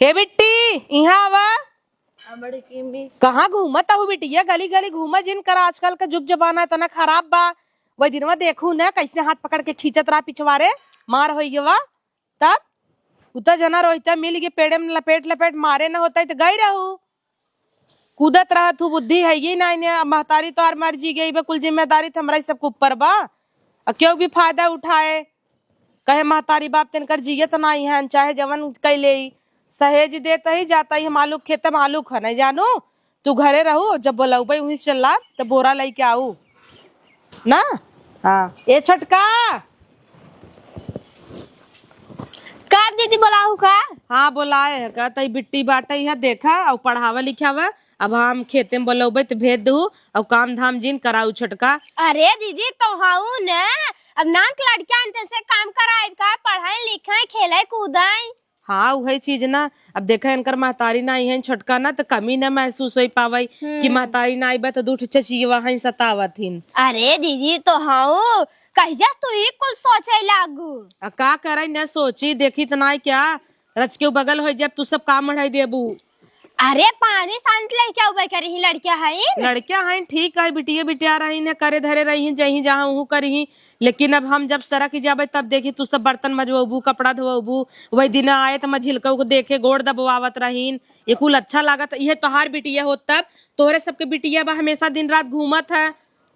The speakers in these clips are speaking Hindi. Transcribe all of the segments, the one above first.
हे बिट्टी यहाँ आवा। कहाँ घूमत हूँ बिटिया? गली गली घूमा जिन कर आजकल का जुग जमाना इतना खराब बा। वही दिनवा देखू न कैसे हाथ पकड़ के खींचत रहा पिछवारे मार हो गया। तब उतना जना रोहिता मिल गए पेड़े में लपेट लपेट मारे न होता तो गई रहू। कूदत रहा तू बुद्धि है ये ना महतारी तो मर जी गई बा, कुल जिम्मेदारी तो हमारा सबके ऊपर बा। क्यों भी फायदा उठाए कहे महतारी बाप तिनकर जियत नहीं है चाहे जवन कैले सहेज देता ही जाता ही। मालूक खेत मालूक है नहीं जानू। तू घरे रहू जब बोला भाई वहीं चल तो बोरा लेके आऊ ना। हाँ ये छोटका कब दीदी बोलाऊ का? हाँ बोलाए है का तई बिट्टी बाटे है देखा और पढ़ावा लिखावा। अब हम खेते में बोलबे तो भेज दू और काम धाम जिन कराऊ छोटका। अरे दीदी तो हाउ न अब नाक लड़कियां अंत से काम कराए का पढ़ाई लिखाई खेले कूदाई। हाँ वही चीज ना। अब देखा इनकर महतारी ना है छोटका ना तो कमी न महसूस हो पावे कि महतारी ना आई तो दूठ चचिवा है सतावत हिन। अरे दीदी तो हाउ कहिया तू ही कुल सोचे लागू। का करे न सोची देखी तो ना क्या रच के बगल हो जब तू सब काम बढ़ाई देबू। अरे पानी शांत ले क्या उबे करी लड़कियां है लड़कियां हैं ठीक है बिटिया बिटिया रही न करे धरे रही जही जहाँ हूँ करी। लेकिन अब हम जब सड़क जाबे तब देखी तू सब बर्तन मजबू कपड़ा धोबू। वही दिन आए तो मैं झिलका को देखे गोड़ दबवावत रहीन। ये कुल अच्छा लागत ये तोहार बिटिया हो तब तोहरे सबके बिटिया बा हमेशा दिन रात घूमत है।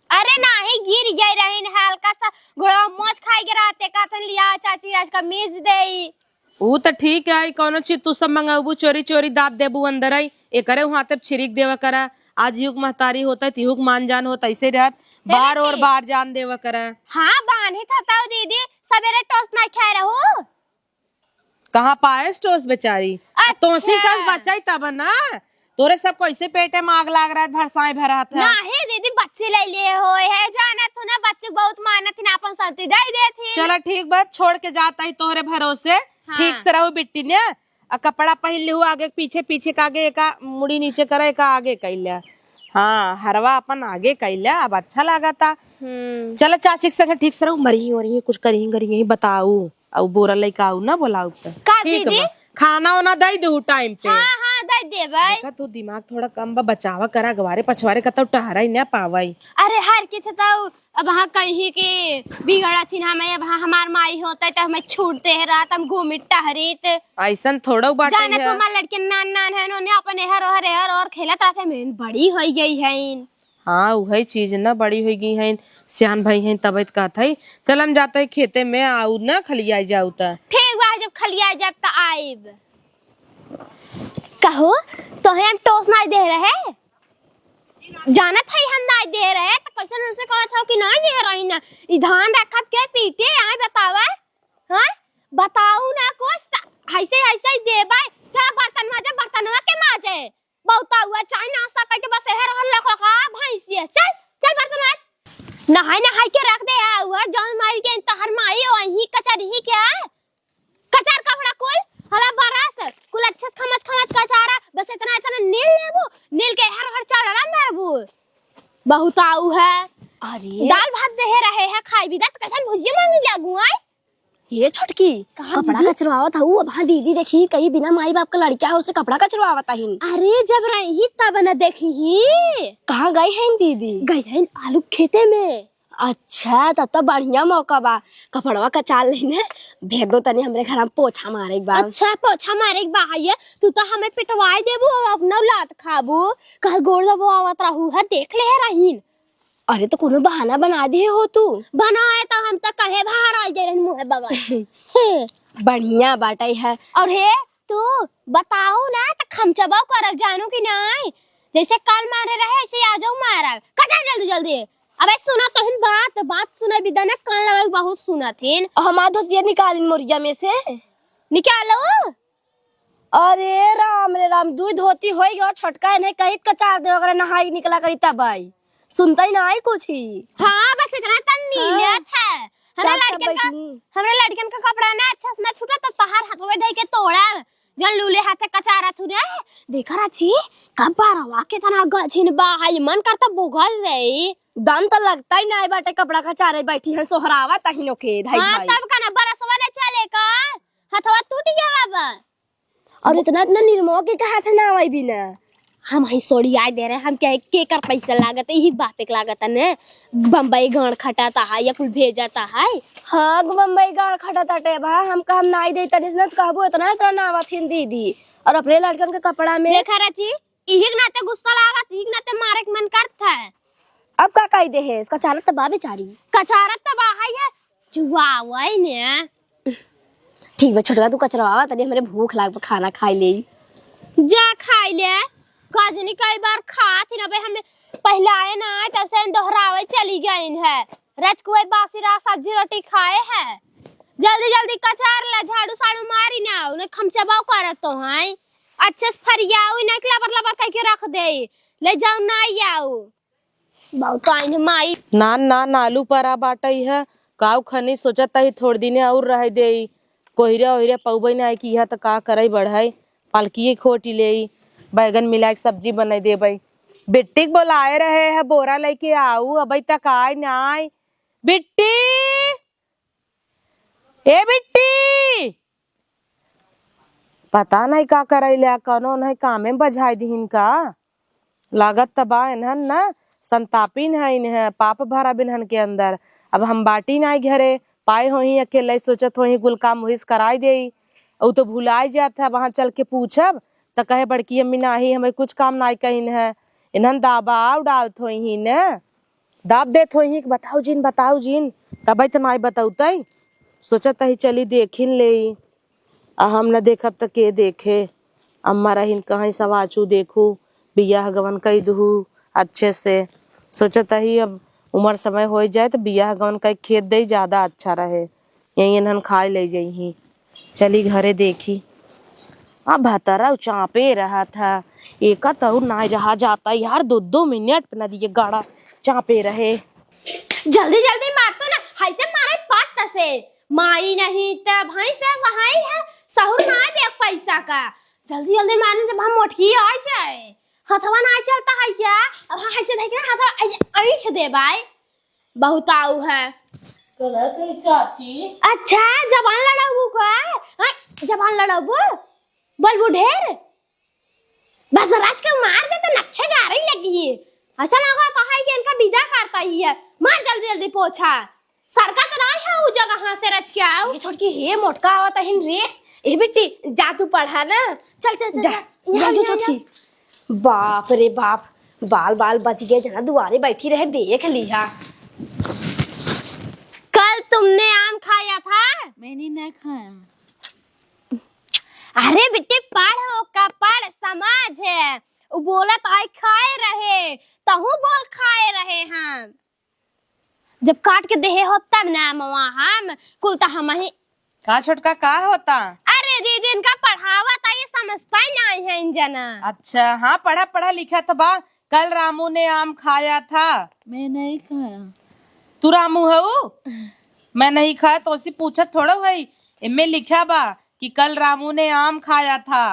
अरे नाही गिर गई रही हल्का सा घोड़ा मोच खाई के रहते का थन लिया चाची आज का मीज दे। वो तो ठीक है कोनो चीज तू सब मंगाबू चोरी चोरी दाब देबू अंदर आई एक करे वहां तब छिरिक देवा करा। आज युग महतारी होता है तिहुक मान जान होता ऐसे रहत बार और बार जान देवा करा। हाँ बांधी था दीदी सवेरे टोस्ट ना खाए रहू। कहाँ पाए टोस्ट बेचारी तो सच बचाई तब ना तोरे सब कैसे पेटे में आग लाग रहा है भरसाए भरा था। नहीं दीदी बच्चे ले लिए हो है जाना तू ना बच्चे बहुत मानत ना अपन संती दे दे थी। चला ठीक बात छोड़ के जाता ही तोहरे भरोसे। हाँ। ठीक से रहो बिट्टी ने कपड़ा पहन ले आगे पीछे पीछे का आगे एक मुड़ी नीचे करे का आगे कैलिया। हाँ हरवा अपन आगे कैलिया अब अच्छा लगा था। चलो चाची के संग ठीक से रहो मरी हो रही कुछ करी करी बताऊ और बोरा लेके आऊ ना बोलाऊ ठीक है खाना वाना दे दू टाइम पे। हाँ हाँ दे दे भाई। देखा तू दिमाग थोड़ा कम बा बचावा करा गवारे पछवारे का तो टहरा ही ना पावाई। अरे हर किसी तो अब हाँ कहीं की बिगड़ा थी हमें अब हमार माई होता है तो हमें छूटते है रात हम घूमी टहरीत ऐसा थोड़ा बाटे जाने तो हमारे लड़के नान नान है उन्होंने अपने हर और खेलत रहते में बड़ी हो गई है। हाँ वही चीज ना बड़ी हो गई है सियान भाई है तबियत का था। चल हम जाते है खेते में आऊ ना खलिया जाऊ ता ठीक बा जब खलिया जब तो आइब कहो तो हम टोस नहीं दे रहे जाना था हम नहीं दे रहे तो कैसे उनसे कहा था कि नहीं दे रही ना ध्यान रखा के पीटे यहाँ बतावा। हाँ बताऊ ना कुछ ऐसे ऐसे दे भाई चल बर्तन के माजे बहुत हुआ चाय नाश्ता करके बस हेर हल्ला का भैंसिया चल चल बर्तन माज नहाई के रख दे हुआ जौन मार के तहर माई वही कचर ही क्या कचर कपड़ा कुल हला बरस कुल अच्छे खमच कचारा बस इतना नील लेबू नील के हर चढ़ा मारबू बहुत आऊ है। अरे दाल भात दे रहे है खाई भी दत कैसन भुजिया मांगी लागू आई ये छोटकी कपड़ा कचरवावत हूँ। अब हाँ दीदी देखी कहीं बिना माई बाप का लड़का है उसे कपड़ा कचरवावत ही। अरे जब रही तब न देखी ही कहाँ गई है दीदी? गई है आलू खेते में। अच्छा तब तो बढ़िया मौका बा कपड़वा कचाल लेने भेज दो तनी हमरे घर में पोछा मारे एक बार। अच्छा पोछा मारे एक बार है तू तो हमें पिटवाई देबू और अपना लात खाबू कल गोड़ दबावत रहू है देख ले रहीन। अरे तो कोनो बहाना बना दिए हो तू। बनाए तो हम तो कहे बाहर आ जाए मुँह बाबा बढ़िया बाटे है। और हे तू बताओ ना तो खमचबाव करब जानू कि नहीं जैसे कल मारे रहे ऐसे आ जाओ मारा कटा जल्दी जल्दी। अबे सुना तो हिन बात सुना बिदा ना कान लगा बहुत सुना थीन हमारा धोतिया निकालिन मोरिया में से निकालो। अरे राम रे राम दूध धोती हो गया छोटका है नहीं कहीं कचार दे अगर नहाई निकला करी तब आई सुनता ही ना आई कुछ ही। हाँ बस इतना तन नीलियत है हमारे लड़कन का कपड़ा ना अच्छा से ना छूटा तो तहार हाथ में धई के तोड़ा जन लूले हाथे कचारा थू रे देखा राची कब बारवा के तना गछिन बा हाय मन करता बोगल जाई दम तो लगता ही नहीं बाटे कपड़ा कचारे बैठी है सोहरावा तहिनो के धाई हां तब का ना बरसवा ने चले का हथवा टूट गया बा। और इतना इतना निर्मोह के कहा था ना वही भी ना। हम ही सोड़िया दे रहे हम क्या के कर पैसा लागत यही बापे के लागत है ने बम्बई गाड़ खटाता है या कुल भेजाता है। हाँ बम्बई गाड़ खटा ताटे बा हमका हम नाई दे तनिस न कहबो इतना इतना नावथिन दीदी और अपने लड़कन के कपड़ा में देखा रची इही के नाते गुस्सा लागत इही के नाते मारे के मन करता है। अब का कह दे है इसका चालत तबा बेचारी कचारत तबा है जुआवई ने। ठीक बा छोटका तू कचरावा तनी हमरे भूख लाग खाना खाई ले जा खाई ले काजनी कई बार खात ही ना भाई हमें पहले आए ना आए तब से दोहरावे चली गई है रच कोई बासी रा सब्जी रोटी खाए है जल्दी जल्दी कचार ले झाड़ू साड़ू मारी ना उन्हें खमचबाव करत तो है अच्छे से फरियाओ ना के लबर लबर कह के रख दे ले जाओ ना आओ बहुत आइन माई नान आलू परा बाटई है काऊ खनी सोचत ही थोड़ दिने और रह दे कोहिरे ओहिरे पौबई ना आई की त का करई बढ़ाई पालकी खोटी ले बैगन मिला के सब्जी बना देबई। बिट्टी बोलाए रहे है बोरा लेके आऊ अबई तक आय ना आय। बिट्टी ए बिट्टी पता नहीं का करैले कनो नहीं कामे बजाई दीन का लागत तबा इन्हन ना संतापिन है इन्हें पाप भरा बिन्हन के अंदर। अब हम बाटी ना घरे पाए हो ही अकेले सोचत हो ही गुल काम हुईस कराई दे और तो भुलाई जात है वहां चल के पूछब तो कहे बड़की अम्मी नाही हमें कुछ काम नाई कहीन है इन्हन दाबाव डालत हो ही ने दाब देत हो ही बताओ जीन तब तो नाई बताउतई सोचत ही चली देखिन ले आ हम न देखब तो के देखे अम्मा रहीन कहीं सवाचू देखू बियाह गवन कई दहू अच्छे से सोचत ही अब उम्र समय हो जाए तो बियाह गवन कई खेत दे ज्यादा अच्छा रहे यही इन्हन खाए ले जाही चली घरे देखी। अब भतरा चापे रहा था एक तो ना रहा जाता यार 2-2 मिनट न दिए गाड़ा चापे रहे। जल्दी जल्दी मार तो ना हाय से मारे पाट से माई नहीं त भाई से वहाई है सहूर ना दे पैसा का जल्दी जल्दी मारने जब हम मोटकी आ जाए हथवा ना चलता है क्या अब हाय से देख ना हाथ ऐठ दे भाई बहुत आऊ है चाची अच्छा जबान लड़ाबू का जबान लड़ाबू बोल बुढ़ेर बस राज के मार दे तो नक्शे गाड़ी लगी है ऐसा लगा तो है कि इनका विदा करता ही है मार जल्दी जल्दी पोछा सरका तो नहीं है वो जगह हां से रच के आओ ये छोटकी हे मोटका आवत हिन रे ए बेटी जा तू पढ़ा ना चल चल जा जा जो छोटकी बाप रे बाप बाल बाल बच गए जना दुआरे बैठी रहे देख लिया। कल तुमने आम खाया था मैंने नहीं खाया। अरे बेटे पढ़ो का पढ़ समाज है वो बोला तो आई खाए रहे तहु बोल खाए रहे हम जब काट के देहे हो तब ना मवा हम कुल तो हम ही का छोटका का होता। अरे दीदी इनका पढ़ावत ये समझता ही नहीं है इन जना। अच्छा हाँ पढ़ा लिखा था बा कल रामू ने आम खाया था। मैं नहीं खाया। तू रामू है मैं नहीं खाया तो उसी पूछत थोड़ा भाई इनमें लिखा बा कि कल रामू ने आम खाया था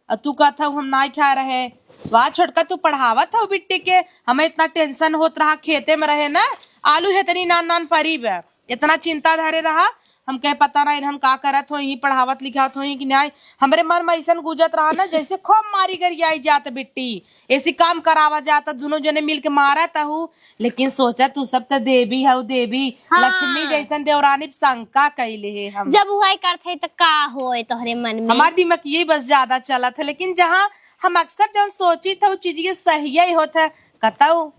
और तू कहता हम ना खा रहे। वाह छोटका तू पढ़ावा था बिट्टी के हमें इतना टेंशन होत रहा खेते में रहे ना आलू है तनी नान परीब है इतना चिंता धरे रहा हम कह पता ना इन्हन का करत हो यही पढ़ावत लिखावत हो कि न्याय हमरे मन में ऐसा गुजत रहा ना जैसे खूब मारी कर आई जात बिट्टी ऐसी काम करावा जाता दोनों जने मिल के मारा हूँ लेकिन सोचा तू सब तो देवी है देवी हाँ। लक्ष्मी जैसन देवरानी शंका कैले है हम जब वही करते तो का होए तोहरे मन में हमारे दिमाग यही बस ज्यादा चला था लेकिन जहाँ हम अक्सर जब सोची था वो चीज के सही ही होता कताऊ।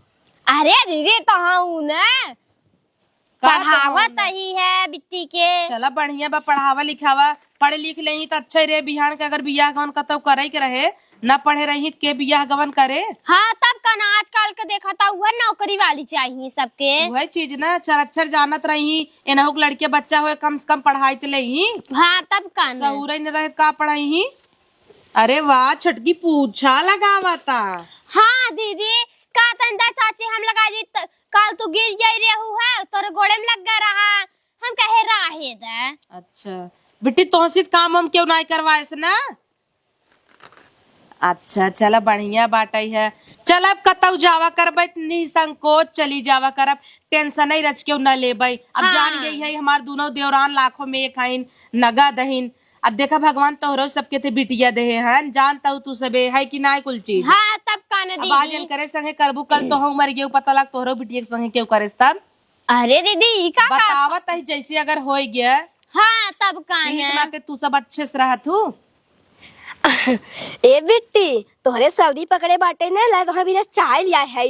अरे दीदी तो हाँ ना पढ़ावत ही है बिट्टी के चला बढ़िया बा पढ़ावा लिखावा पढ़ लिख ले तो अच्छा रे बिहान के अगर बियाह गवन कतौ करे के रहे न पढ़े रही के बियाह गवन करे। हाँ तब कन आजकल के देखा था वह नौकरी वाली चाहिए सबके वही चीज ना चरक्षर जानत रही एनहु लड़के बच्चा हो कम से कम पढ़ाई तो ले हाँ तब कन सहूर न रहे का पढ़ाई। अरे वाह छटकी पूछा लगावा था। हाँ दीदी का तंदा चाची हम लगा दी कल तू गिर जाई रहू है तोरे गोड़े में लग गया रहा हम कहे राहे दे। अच्छा बेटी तोहसित काम हम क्यों नहीं करवाए से ना। अच्छा चला बढ़िया बाटई है चल अब कतौ जावा करबै निसंकोच चली जावा करब टेंशन ही रच क्यों न लेबै अब हाँ। जान गई है हमार दोनों देवरान लाखों में एक हईन नगद हईन अब देखा भगवान तोहरो सबके थे बिटिया दे हैं जानता हूँ तू सबे है कि ना कुल चीज। हाँ तब का न अब आज दीदी। करे संगे करबू कल तो मर गए पता लग तोहरो बिटिया के संगे क्यों करे तब अरे दीदी ई का बतावत है जैसे अगर हो गया हाँ तब का ठीक न। नाते तू सब अच्छे से रहा तू। ए बिट्टी तोहरे सर्दी पकड़े बाटे ने ला तोहरे बिना चाय लिया है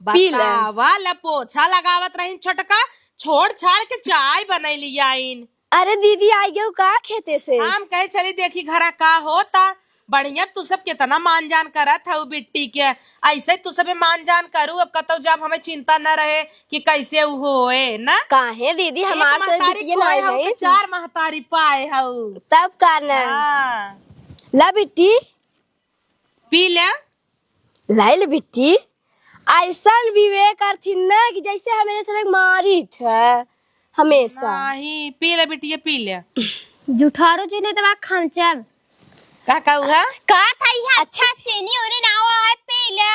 पी ले। बतावा ला पोछा लगावत रही छोटका छोड़ छाड़ के चाय बनई लिया आइन। अरे दीदी आई गयो का खेते से। हम कहे चली देखी घरा का होता बढ़िया तू सब कितना मान जान करत है बिट्टी के ऐसे तू सब मान जान करू अब कतौ जब हमें चिंता न रहे कि कैसे उ होए ना। काहे दीदी हमार से बिटिया ना है है चार महतारी पाए हऊ तब का न। हाँ ला बिट्टी पी ले। लाई ले बिट्टी ऐसा विवेक करथिन ना कि जैसे हमें सब एक मारी थे हमेशा। नहीं पी ले बिटिया पी ले। जुठारो चीने तब खमचब का कहू है का थाई है अच्छा चीनी ओने ना हो है पी ले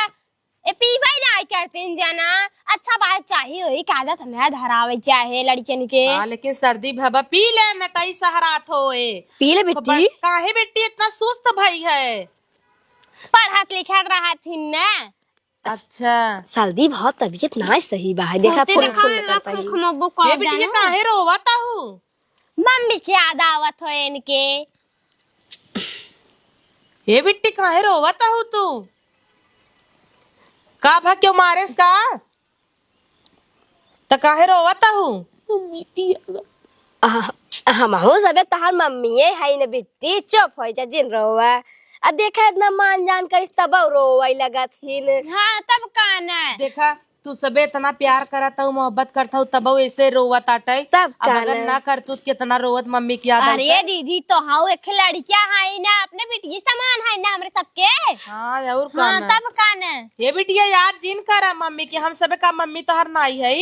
ए पीबे ना करतीन जना अच्छा बात चाहिए वही कादत ना धरावे चाहे लड़कियन के। हाँ लेकिन सर्दी भबा पी ले नटाई सहारात होए। पी ले बिट्टी। काहे बेटी इतना सुस्त भाई है। पढ़त लिखत रहत हिन ना। अच्छा सर्दी बहुत तबीयत ना सही बा है देखा फुल फुल करता है। खमबो ये को बेटी ये काहे रोवता हूँ। मम्मी की याद आवत हो इनके। ये बिट्टी काहे रोवता हूँ तू का भा क्यों मारेस का त काहे रोवता हूँ। हम हो सबे तहार मम्मी है न बिट्टी चुप हो जा जिन रोवा आ देखा इतना मान जान कर तब रोवा लगत हिन। हाँ तब का न। देखा तू सबे इतना प्यार करता हूँ मोहब्बत करता हूँ तब ऐसे रोवत आटे तब अब का अगर न। ना कर तू कितना रोवत मम्मी की याद आई। अरे दीदी तो हाँ एक लड़कियां है ना अपने बेटी समान है ना हमरे सबके। हाँ और हाँ का तब का न। ये बिटिया याद जिन करा मम्मी की हम सबे का मम्मी तो हर नाई है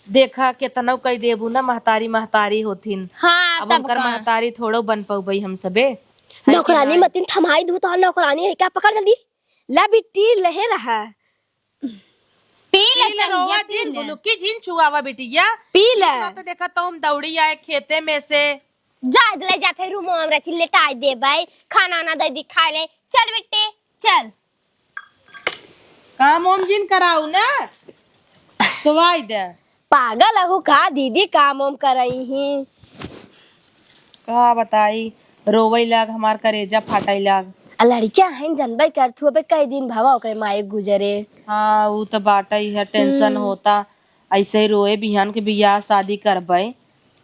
देखा कितना कई देबू ना महतारी महतारी होथिन। हाँ अब तब उनकर का। महतारी थोड़ो बन पाऊ भाई हम सबे है कि नौकरानी नाई? मतिन थमाई दू तो नौकरानी है क्या पकड़ जल्दी ला बिट्टी लहे रहा पी ले पी ले रोवा जिन बुलुकी जिन चुआवा बिटिया पी ले। इतना तो देखा तो हम दौड़ी आए खेते में से। जा ले जाते रूम में हमरा चिल्ले टाई दे भाई खाना ना दे दी खा ले चल बेटे चल। काम ओम जिन कराऊ ना सवाई दे। पागल हूँ का दीदी काम उम करई ही। का बताई रोवई लाग हमार करेजा फाटाई लाग। आ लड़कियां हैं जनबे करथु अबे कई दिन भावा ओकरे माए गुजरे। हाँ वो तो बाटा ही है टेंशन होता ऐसे ही रोए बिहान के बियाह शादी करबे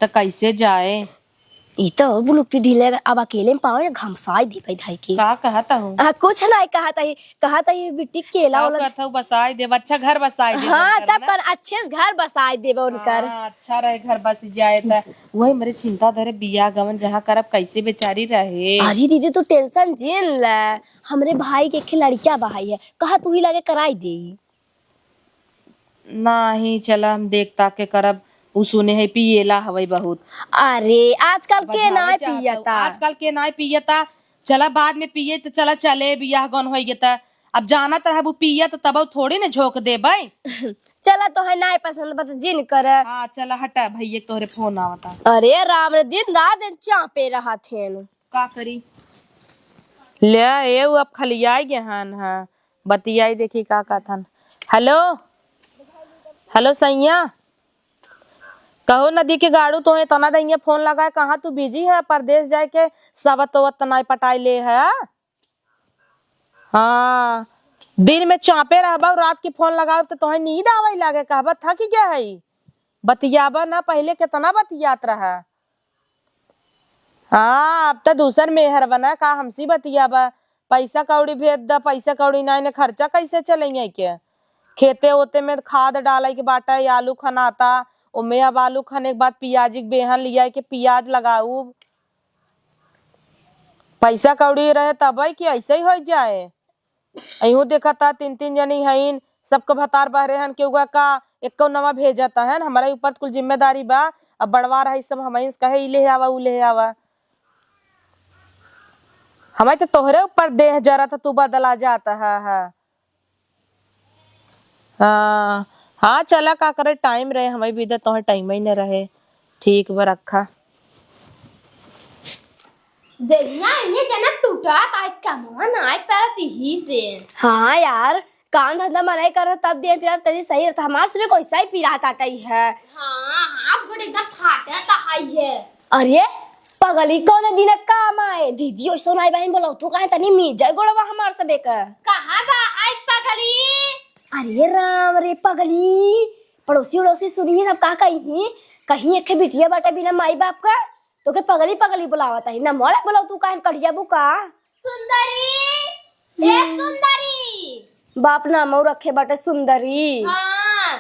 तो कैसे जाए। ई तो बुलुकी ढीले अब अकेले में पाओ घमसाई दी भाई धाई की। का कहता हूँ कुछ नहीं कहा था ये बिट्टी केला वाला। कहता हूँ बसाई दे अच्छा घर बसाई दे हाँ तब कर अच्छे से घर बसाए देबे उनकर। हाँ, अच्छा रहे घर बस जाए तो वही मेरे चिंता धरे बियाह गवन जहाँ करब कैसे बेचारी रहे। अरे दीदी तू टेंशन झेल ले हमरे भाई के लड़किया बहाई है कहा तू ही लगे कराई दे। नहीं चला हम देखता के करब उ सुने है पियला हवई बहुत। अरे आजकल के ना बजावे चाहता हूँ। पियता आजकल के ना पियता चला बाद में पिए तो चला चले बियाह गन हो गया अब जाना तो है वो पियत तब थोड़ी ना झोंक दे भाई। चला तो है ना पसंद बस जिन कर। हाँ चला हटा भैया तोहरे फोन आवता। अरे राम रे दिन रात दिन चापे रहा थे का करी ले ये अब खलियाई गहन है बतियाई देखी का थन। हेलो हेलो सैया कहो नदी के गाड़ू तो तना दइया फोन लगाए कहाँ तू बिजी है परदेश जाए के सबत वत नाई पटाई ले है। हाँ दिन में चापे रहबा रात की फोन लगाओ तो तुम्हें नींद आवे लागे कहबा था कि क्या है बतियाबा ना पहले कितना बतियात रहा। हाँ अब तो दूसर मेहर बना का हमसी बतियाबा पैसा कौड़ी भेज द पैसा कौड़ी ना ने खर्चा कैसे चलेंगे क्या खेते होते में खाद डाले के बाटा आलू खनाता उमे अब आलू खाने के बाद पियाजी बेहन लिया के पियाज लगाऊ पैसा कौड़ी रहे तब कि ऐसे ही हो जाए। अहू देखा था तीन तीन जनी हईन सबको भतार बहरे हन के उगा का एक नवा भेजता है हमारे ऊपर कुल जिम्मेदारी बा अब बढ़वा रहा सब हम कहे ले आवा उ ले आवा हमें तो तोहरे ऊपर देह जरा था तू बदला जाता है। हाँ हाँ चला का करे टाइम रहे हमें भी तो टाइम ही न रहे ठीक बा रखा। देखना इन्हें जना टूटा ताई कमान आए पैर ही से। हाँ यार, काम धंधा मनाई कर तब दे फिर तेरी सही रहता। हमारे से भी कोई सही पीरा ताटई है। हाँ हाथ गोड़ एकदम फाटा ताई है। अरे पगली कौन दिन काम आए दीदी ओसो नाई बहन बोलो तू काहे तनी मिर्जा गोड़वा हमार सबे का कहां बा आई पगली? अरे राम रे पगली, पड़ोसी उड़ोसी सुनी सब का कहीं एक बिटिया बाटे बिना माई बाप का तो के पगली पगली बुलावत है ना। मोला बोलो तू काहे कड़िया बुका सुंदरी ए सुंदरी बाप नाम रखे बाटे सुंदरी। हाँ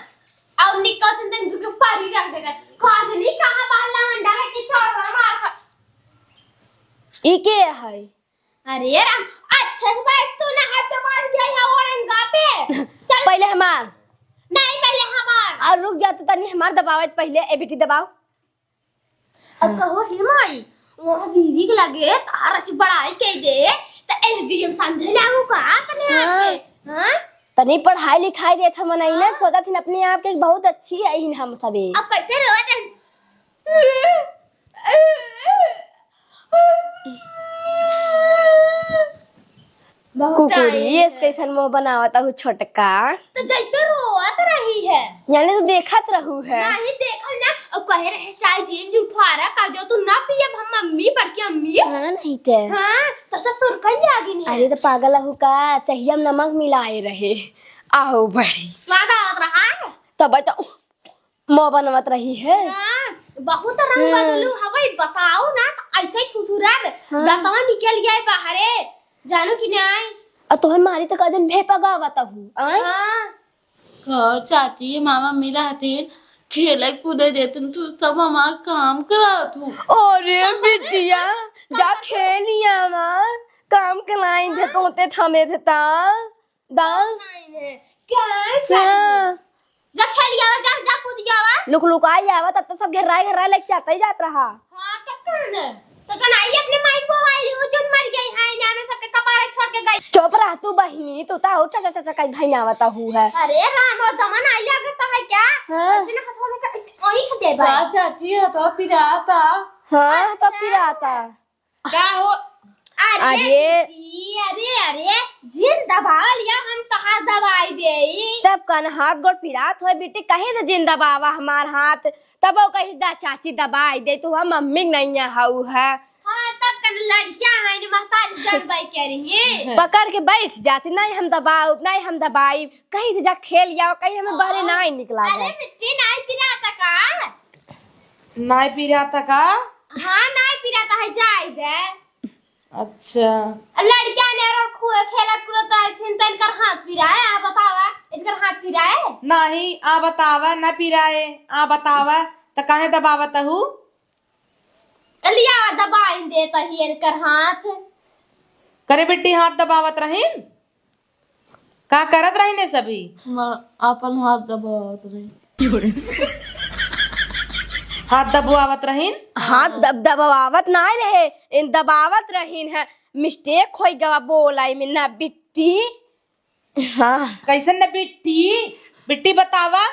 और निकल तन के पारी रख देगा खाद नहीं कहां बाहर अंडा है कि छोड़ रहा मार। ई के है? अरे राम अच्छे से बैठ तू ना हाथ से मार दिया है औरंगा पे। चल पहले हमार नहीं पहले हमार और रुक जा तो तनी हमार दबावत पहले ए बेटी दबाओ। अब कहो ही माई वो दीदी के लगे तार अच्छी बड़ाई के दे तो एसडीएम समझे लागू का तने हाँ। हां तनी पढ़ाई लिखाई देत हम नहीं ना सोचा थी अपने आप के बहुत अच्छी है ही हम सबे। अब कैसे रोए कुकुरी ये कैसन मुंह बनावता हूँ छोटका तो जैसे रोत रही है यानी तू देखत रहू है। नहीं देखो ना और कहे रहे चाय जीन जो फारा का जो तू ना पिए हम मम्मी पड़ के अम्मी। हाँ नहीं ते हां तो ससुर कल जागी नहीं। अरे तो पागल हूँ का चाहिए हम नमक मिलाए रहे आओ बड़ी स्वाद आ रहा है तब तो मुंह बनवत रही है। हां बहुत रंग बदलू हवे बताओ ना ऐसे थुथुरा दांतवा निकल गया बाहरे जानो कि नहीं। और तुम्हें मारी तो कजन भे पगावत हूँ हां कहो चाची मामा मेरा हथेल खेले कूदे देते तू सब हमारा काम करा तू। अरे बिटिया जा खेलिया मां काम कराई थे तोते थमे थे ता दांस क्या हाँ जा खेलिया जा जा कूदिया वा लुक लुक आई आवा तब तो सब घेरा लेके चाहता ही जात रहा। हां तो कनाई अपने माई को आई हो जो मर गई है ना में सबके कपारे छोड़ के गई। चुप रह तू बहिनी तू ता उठा चा चा कहीं धाई आवता हूँ है। अरे राम और दमन आई लगता है क्या? हाँ। ऐसे ना हथवा से ओई से दे का भाई। चाची हथवा पिराता। हाँ तब फिर आता का हो अरे अरे जिन दबा लिया हम तो हाथ दबाई देई। तब कन हाथ गोड़ पिरात हो बेटी कहीं तो जिंदा बाबा हमार हाथ तब वो कहीं दा चाची दबाई दे तू हम मम्मी नहीं हाउ है। हां तब कन लड़कियां है ने महताज दबाई कह रही है। पकड़ के बैठ जाती नहीं हम दबाओ नहीं हम दबाई कहीं से जा खेल जाओ कहीं हमें बाहर नहीं निकला अरे है। मिट्टी नहीं पिराता का? नाई पी रहा था का? हां नहीं पिराता है जाई दे। अच्छा लड़कियां ने और खुए खेलत कुलत आई थिन तन कर हाथ पिराए आ बतावा इनकर हाथ पिराए नहीं आ बतावा न पिराए आ बतावा तो काहे दबावत हूँ? लिया दबाई देता ही इनकर हाथ। करे बिट्टी हाथ दबावत रहीन का करत रहीने सभी अपन हाथ दबावत रही। हाथ दबुआवत रहीन हाथ दबावत नहीं रहे इन दबावत रहीन है मिस्टेक हो गवा बोलाई में ना बिट्टी। हाँ कैसे न बिट्टी बिट्टी बतावा।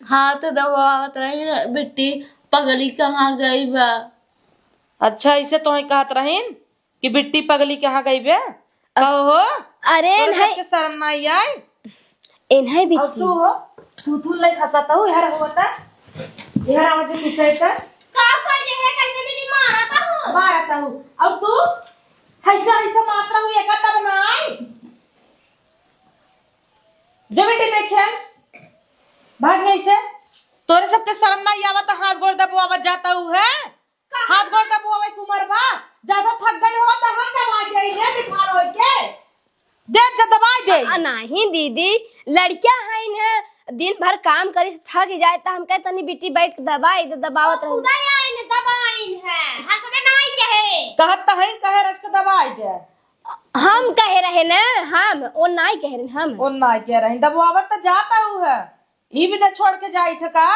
हाथ दबावत रही बिट्टी पगली कहाँ गई बा। अच्छा इसे तो कहत रहीन कि बिट्टी पगली कहाँ गई बे कहो हो अरे तोरे नहीं सबके शर्म नहीं आई इन्हें और बिट्टी तू हो तू ले खसता हूँ यार होता यार आवाज पीछे था का कोई जे है कैसे नहीं मारता हूं मारता हूँ और तू ऐसा ऐसा मारता हूँ एक तब ना आई जो बेटी देखे भाग गई से तोरे सबके शर्म नहीं आवा तो हाथ गोड़ दबुआवा जाता हूँ है हाथ गोड़ दबुआवा कुमार बा ज्यादा थक गई हो तो हम दबा जाई है दिखार हो के दे जा दबाई दे। नहीं दीदी लड़कियां हैं इन्हें दिन भर काम करी से थक जाए तो हम कहते नहीं बिट्टी बैठ के दबाई तो दबावत रही। खुदा आइन दबाइन है हंसके नहीं कहे कहत तो है कहे रस के दबाई दे हम कह रहे ना हम वो नहीं कह रहे हम ओ ना कह रहे दबुआवत तो जाता हूँ है ये भी तो छोड़ के जाई थे का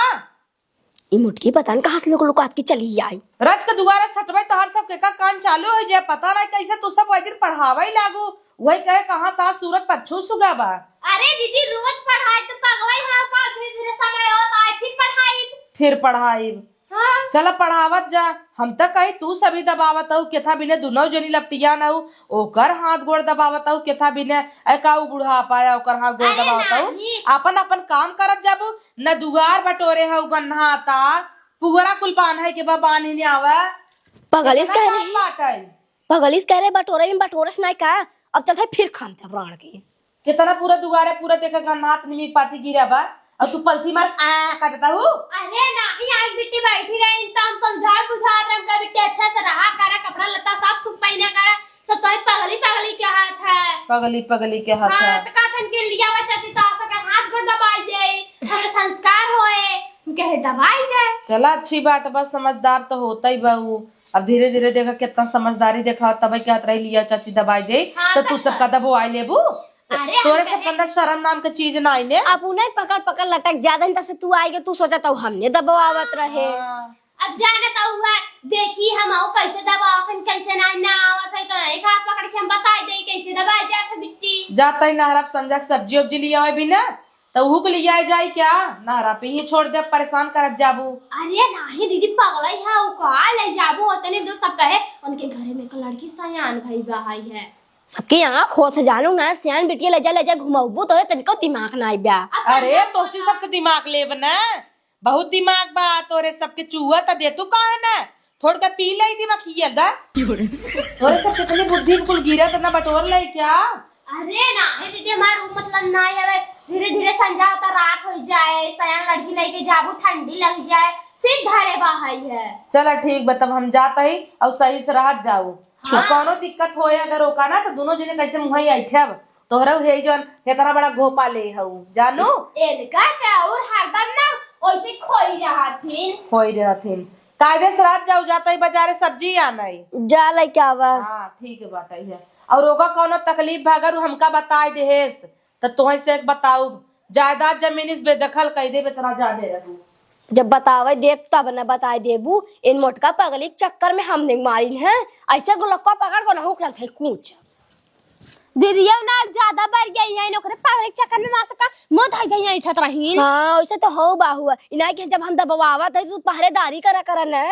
ये मुटकी पता नहीं कहाँ से लोग लुकात की चली आई रच के दुआरे सटवे तो हर सब के का कान चालू हो जाए पता नहीं कैसे तू सब वही दिन पढ़ावा ही लागू वही कहे कहाँ सास सूरत पच्छू सुगा बा। अरे दीदी रोज पढ़ाई तो पगलाई है का धीरे धीरे समय होता है फिर पढ़ाई फिर पढ़ाई हां चलो पढ़ावत जा हम तो कहीं तू सभी दबावत हूँ केथा बिने दोनों जनी लपटिया न हूँ ओकर हाथ गोड़ दबावत हूँ केथा बिने का बूढ़ा पाया ओकर हाथ गोड़ अरे दबावत हूँ नाही। अपन अपन काम करत जाबू न दुगार बटोरे हूँ गन्हाता पुगरा कुलपान है के बाबान ही नहीं आवा पगलिस इतना कह काम रही बाटै। पगलिस कह रहे बटोरे में बटोरस नहीं का अब चलते फिर खाम चपराण की कितना पूरा दुगारे पूरा देखा गन्हात निमी पाती गिरा बा और तू पलथी मार आ करता हूँ। अरे नहीं आज बिट्टी बैठी रही तो हम समझा बुझा रहे हैं बिट्टी अच्छा से रहा करा कपड़ा लत्ता साफ सुफ पहना करा सब तो पगली पगली के हाथ है। पगली पगली के हाथ है। हाँ तो कासन के लिया बच्चा थी तो आपका हाथ गोड़ दबाई दे हमें संस्कार होए कहे दबाई दे। चला अच्छी बात बस समझदार तो होता ही बहू अब धीरे धीरे देखा कितना समझदारी देखा तब क्या रही लिया चाची दबाई दे हाँ, तो तू सबका दबो आई लेबू अरे तोरे सब अंदर शर्म नाम के चीज ना आई ने। अब उन्हें पकड़ पकड़ लटक ज्यादा तब से तू आएगी तू सोचा था हमने दबावत रहे। अब जाने तो हुआ देखी हम आओ कैसे दबाओ कैसे ना आवत है तो एक हाथ पकड़ के हम बता दे कैसे दबाई जाए बिट्टी जाता ही नहरा संजा सब्जी उब्जी लिया है भी ना तो वो लिया जाए क्या नहरा पे ही छोड़ दे परेशान करत जाबू। अरे नहीं दीदी पगला है वो का ले जाबू उतने दो सब कहे उनके घरे में एक लड़की सयान भाई बहाई है सबके यहाँ खोत जानू ना सियान बिटिया ले जा घुमाऊ तोरे तनिको दिमाग ना आइबा। अरे तोसी सबसे दिमाग लेब ना बहुत दिमाग बा तोरे सबके चूहा तो दे तू कहे ना थोड़ का पी ले दिमाग खियल दा तोरे सब कितनी बुद्धि कुल गिरा तो ना बटोर ले क्या। अरे ना दीदी हमारा मतलब ना है धीरे धीरे संजा होता रात हो जाए सयान लड़की लेके जाबू ठंडी लग जाए सीधा रे बहाई है। चला ठीक बा तब हम जाता ही और सही से राहत जाऊ। हाँ। कोनो दिक्कत होए अगर ओका ना तो दोनों जने कैसे मुहई ऐठब तोहरा हे जन इतना बड़ा घोपा ले हऊ जानू इनका क्या और हरदम ना वैसे खोई रहा थी होई रहथिन कायदे से रात जाऊ जाता ही बाजारे सब्जी आनाई जा ले क्या बा। हाँ ठीक है बात है और ओका कोनो तकलीफ भागर हमका बताए देहेस तो तोहे से एक बताऊ जायदाद जमीन इस बेदखल कह दे बेतना जाने रहू जब बतावे देव तब न बताए देबू इन मोटका पगली के चक्कर में हमने मारी है ऐसे गुलक्का पकड़ को ना चलते कुछ दीदी ना ज्यादा बढ़ गई है नौकरी पगले के चक्कर में मार का मुंह धाई धाई ऐठत रही। हाँ वैसे तो हो बाहुआ इना के जब हम दबावा थे तो पहरेदारी करा ना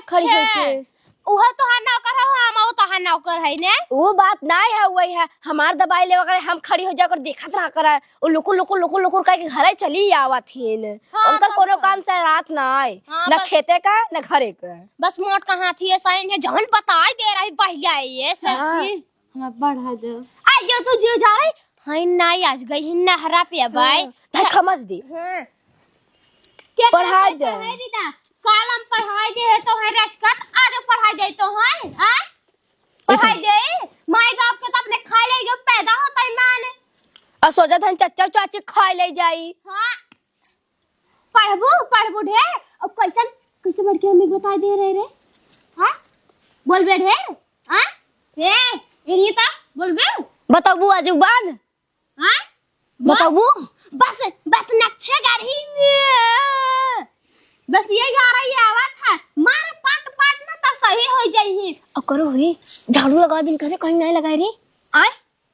खड़ी होई थे उहा तो हा नौकर है हम तो हा नौकर है ने वो बात नहीं है वही है हमार दबाई ले वगैरह हम खड़ी हो जाकर देखत रहा करा वो लुकुर कह के घरे चली आवा थीन। हाँ, उनका तो कोनो काम से रात ना आए हाँ, न बस- खेते का न घरे का बस मोट का हाथी है साइन है जहन बताई दे रही भैया ये सब हाँ। चीज हम बढ़ा दे आई जो तू जो जा रही हां नहीं आज गई है नहरा पे भाई धर खमस दी क्या पढ़ाई दे। है बेटा कल हम पढ़ाई दे है तो है रेस्कट आज पढ़ाई दे तो है हां पढ़ाई दे माय बाप के तो अपने खा ले जो पैदा होता है माने और सोचा था चच्चा चाची खा ले जाई। हां पढ़बू ढे अब कैसे बढ़ के हमें बता दे रहे रे हां बोल बे ढे हां ए ये ता बोल बे बताबू आज बाद हां बताबू बस नक्शे गाड़ी में बस ये जा रही है आवाज था मार पाट ना तब सही हो जाई और करो हुई झाड़ू लगा बिन करे कहीं नहीं लगाई रे आए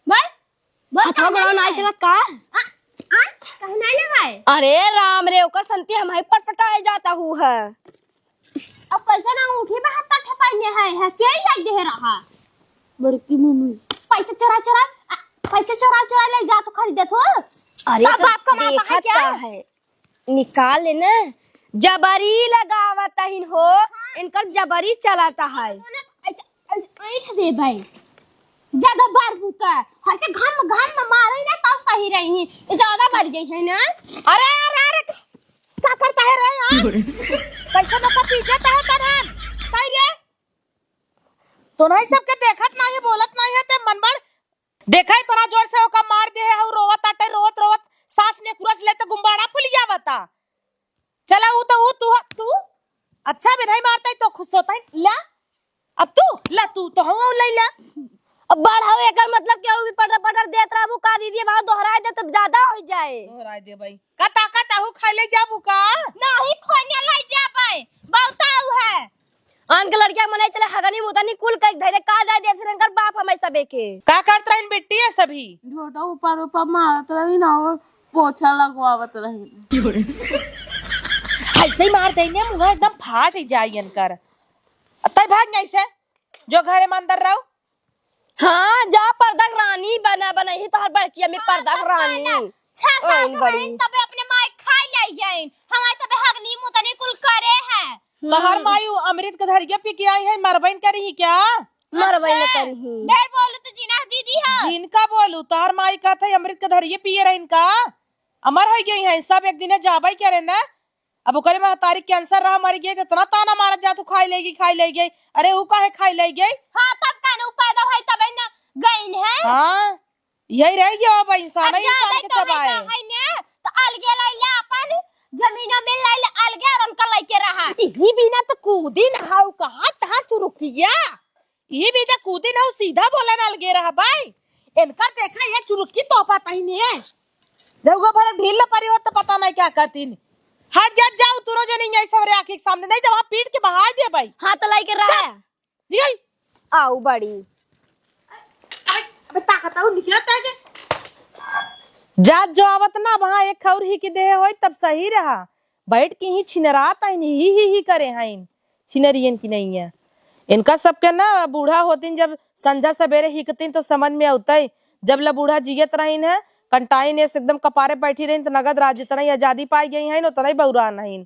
बोल हथवा गड़ा नहीं चलत का कहीं नहीं लगाए अरे राम रे ओकर संती हम ही पटपटाए जाता हूँ है अब कैसे ना उठी पे हाथ तक ठपाइने है के लग दे रहा बड़की मम्मी पैसे चोरा ले जा तो खरीदे तो अरे तब बाप का माँ देखत क्या का है निकाल लेना जबरी लगावता हिन हो इनकर जबरी चलाता है ऐठ दे भाई ज्यादा बार बुता है ऐसे घम में मारे ना तब सही रही ज्यादा बढ़ गई है ना। अरे क्या करता है रे यार कैसे मौका पीछे है तरहन कह रे तो नहीं सबके देखत नहीं है बोलत नहीं है ते मनबड़ देखा है तना जोर से ओका मार दे है और रोवत सांस ने कुरस ले तो गुंबाड़ा फुलिया बता चला वो तू अच्छा भी नहीं मारता है तो खुश होता है ला अब तू तो हम ले ला अब बढ़ाओ एकर मतलब क्या भी पटर देत रहबू का दीदी भाव दोहराए दे तब ज्यादा हो जाए दोहराए दे भाई का ताकत आहू खा ले जाबू का नहीं खोने ले जा भाई बहुताऊ है आन के लड़किया मने चले हगनी मुतनी कुल कह धैले का जाए दे सिरंकर बाप हमें सबे के का करत रहन बेटी है सभी झोटा ऊपर मारत रही ना और पोछा लगवावत रही ऐसे ही मार देने मुंह एकदम फाट जायन कर तय भाग नहीं से जो घरे में अंदर रहो। हाँ जा पर्दा रानी बना बनही तो हर बड़की में पर्दा रानी छह साल ओइन के बड़ी। बहन तबे अपने माई खाई ले गए हमारे तबे हगनी मुतनी कुल करे है तोहर माई अमृत के धरिया पी के आई है, मरबैन करी क्या? मरबई न करही। ढेर बोलो तो जीना दीदी है जिनका बोलू तोहर माई का था अमृत के धरिए पिए रहे इनका अमर हो गई है सब एक दिन जाबई करे ना। अब ओकरे में तारीख कैंसर रहा मर गई इतना ताना मारा जा तू खाई लेगी। अरे वो काहे खाई ले गई? हां तब कानू पैदा भाई तबे न गईन है हाँ यही रह गया अब इंसान ही इंसान के चबाए। है ने तो अलगे लैला अपन जमीनों में लैला अलगे और उनका लेके रहा यही बिना तो कूदी ना हाउ कहां तहां चुरुकिया ये भी तो कूदी ना सीधा बोला ना अलगे रहा भाई। इनका देखा ये चुरुकी तो पता ही नहीं है जब वो भरा ढील परी हो तो पता नहीं क्या करती। हट जा जाओ तुरो जो नहीं ऐसे रे आंखें के सामने नहीं तो वहां पीट के बहा दे भाई। हाथ लाई के रहा निकल आऊ बड़ी अबे ताकत आओ निकलता है जात जो आवत ना वहां एक खौर ही की देह होई तब सही रहा बैठ के ही छिनरात है ही करे हैं छिनरियन की नहीं है इनका सबके ना बूढ़ा होतिन जब संझा सवेरे हिकतिन तो समझ में आउतई जब ला बूढ़ा जियत रहीन है कंटाइन ऐसे एकदम कपारे बैठी रही तो नगद राज जितना ही आजादी पाई गई है उतना ही बौरा नहीं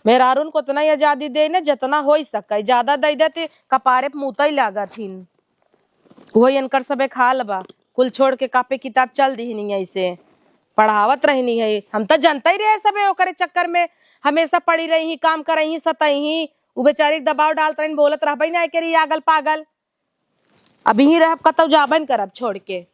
मेहरारून को उतना ही आजादी दे न जितना हो ही सके ज्यादा दे देते कपारे पे मुता ही लागथिन वही इनकर सबे खाल बा कुल छोड़ के कापे किताब चल दी नहीं ऐसे पढ़ावत रहनी है हम तो जानता ही रहे सबे ओकरे चक्कर में हमेशा पड़ी रही काम कर रही सतही उ बेचारी दबाव डालत रही बोलत रह ना के आगल पागल अभी ही रह कतौ जाबन करब छोड़ के।